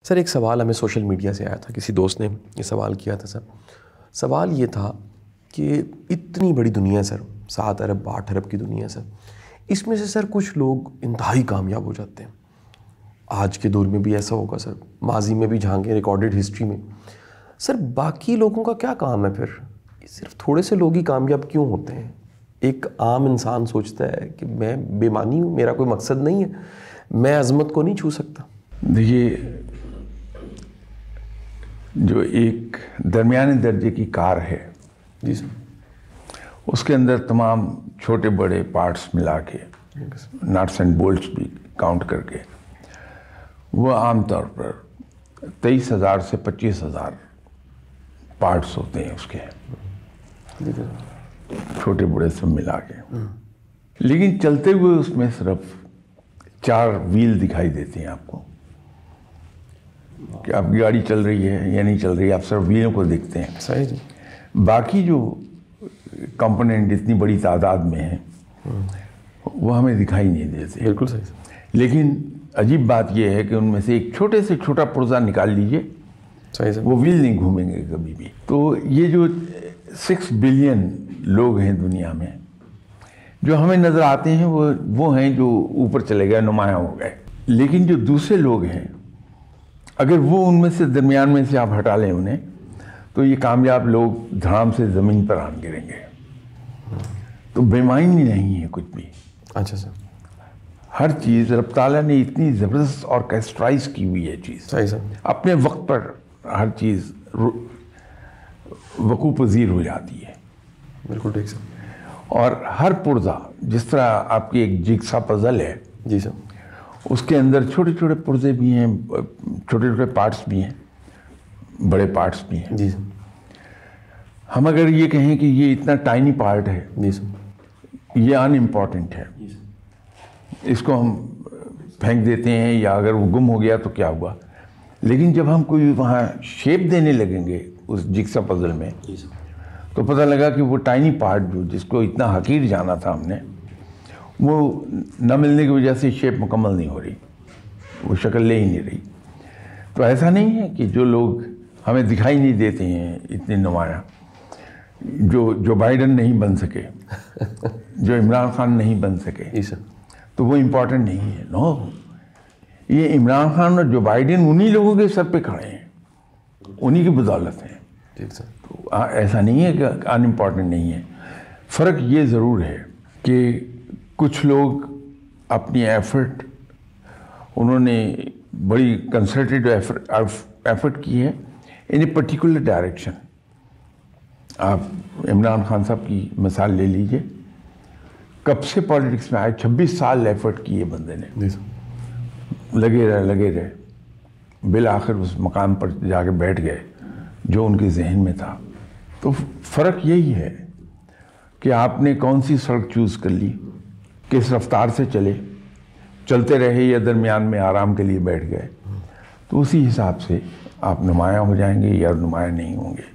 سر ایک سوال ہمیں سوشل میڈیا سے آیا تھا، کسی دوست نے یہ سوال کیا تھا سر. سوال یہ تھا کہ اتنی بڑی دنیا ہے سر، 7 ارب 8 ارب کی دنیا ہے سر، اس میں سے سر کچھ لوگ انتہائی کامیاب ہو جاتے ہیں. آج کے دور میں بھی ایسا ہوگا سر، ماضی میں بھی جھانکیں ریکارڈڈ ہسٹری میں. سر باقی لوگوں کا کیا کام ہے پھر؟ صرف تھوڑے سے لوگ ہی کامیاب کیوں ہوتے ہیں؟ ایک عام انسان سوچتا ہے کہ میں بے معنی ہوں، میرا کوئی مقصد نہیں ہے، میں عظمت کو نہیں چھو سکتا. دیکھیے، جو ایک درمیانے درجے کی کار ہے جی سر، اس کے اندر تمام چھوٹے بڑے پارٹس ملا کے، نٹس اینڈ بولٹس بھی کاؤنٹ کر کے، وہ عام طور پر 23,000 سے 25,000 پارٹس ہوتے ہیں اس کے، چھوٹے بڑے سب ملا کے. لیکن چلتے ہوئے اس میں صرف 4 ویل دکھائی دیتے ہیں آپ کو، کہ آپ کی گاڑی چل رہی ہے یا نہیں چل رہی ہے، آپ صرف ویلوں کو دیکھتے ہیں. صحیح جی. باقی جو کمپوننٹ اتنی بڑی تعداد میں ہیں وہ ہمیں دکھائی نہیں دیتے. بالکل صحیح. لیکن عجیب بات یہ ہے کہ ان میں سے ایک چھوٹے سے چھوٹا پرزہ نکال لیجئے، صحیح سر، وہ ویل نہیں گھومیں گے کبھی بھی. تو یہ جو 6 بلین لوگ ہیں دنیا میں، جو ہمیں نظر آتے ہیں وہ ہیں جو اوپر چلے گئے، نمایاں ہو گئے. لیکن جو دوسرے لوگ ہیں، اگر وہ ان میں سے درمیان میں سے آپ ہٹا لیں انہیں، تو یہ کامیاب لوگ دھڑام سے زمین پر آن گریں گے. تو بے معنی نہیں ہے کچھ بھی. اچھا سر. ہر چیز رب تعالیٰ نے اتنی زبردست آرکیسٹرائز کی ہوئی ہے چیز، صحیح سر، اپنے وقت پر ہر چیز وقوع پذیر ہو جاتی ہے. بالکل ٹھیک سر. اور ہر پرزہ، جس طرح آپ کی ایک جگسا پزل ہے، جی سر، اس کے اندر چھوٹے چھوٹے پرزے بھی ہیں، چھوٹے چھوٹے پارٹس بھی ہیں، بڑے پارٹس بھی ہیں. جی سر. ہم اگر یہ کہیں کہ یہ اتنا ٹائنی پارٹ ہے، جی سر، یہ ان امپورٹنٹ ہے، اس کو ہم پھینک دیتے ہیں، یا اگر وہ گم ہو گیا تو کیا ہوا. لیکن جب ہم کوئی وہاں شیپ دینے لگیں گے اس جگسا پزل میں، تو پتہ لگا کہ وہ ٹائنی پارٹ جو جس کو اتنا حقیر جانا تھا ہم نے، وہ نہ ملنے کی وجہ سے شیپ مکمل نہیں ہو رہی، وہ شکل لے ہی نہیں رہی. تو ایسا نہیں ہے کہ جو لوگ ہمیں دکھائی نہیں دیتے ہیں اتنے نمایاں، جو بائیڈن نہیں بن سکے، جو عمران خان نہیں بن سکے، جی سر، تو وہ امپورٹنٹ نہیں ہے. نو، یہ عمران خان اور جو بائیڈن انہی لوگوں کے سر پہ کھڑے ہیں، انہی کی بدولت ہیں. ٹھیک سر. تو ایسا نہیں ہے کہ ان امپورٹنٹ نہیں ہے. فرق یہ ضرور ہے کہ کچھ لوگ اپنی ایفرٹ، انہوں نے بڑی کنسنٹریٹ ایفرٹ کی ہے ان اے پرٹیکولر ڈائریکشن. آپ عمران خان صاحب کی مثال لے لیجئے، کب سے پالیٹکس میں آئے، 26 سال ایفرٹ کی ہے بندے نے، جی سر، لگے رہے، بالآخر اس مقام پر جا کے بیٹھ گئے جو ان کے ذہن میں تھا. تو فرق یہی ہے کہ آپ نے کون سی سڑک چوز کر لی، کس رفتار سے چلتے رہے، یا درمیان میں آرام کے لیے بیٹھ گئے. تو اسی حساب سے آپ نمایاں ہو جائیں گے یا نمایاں نہیں ہوں گے.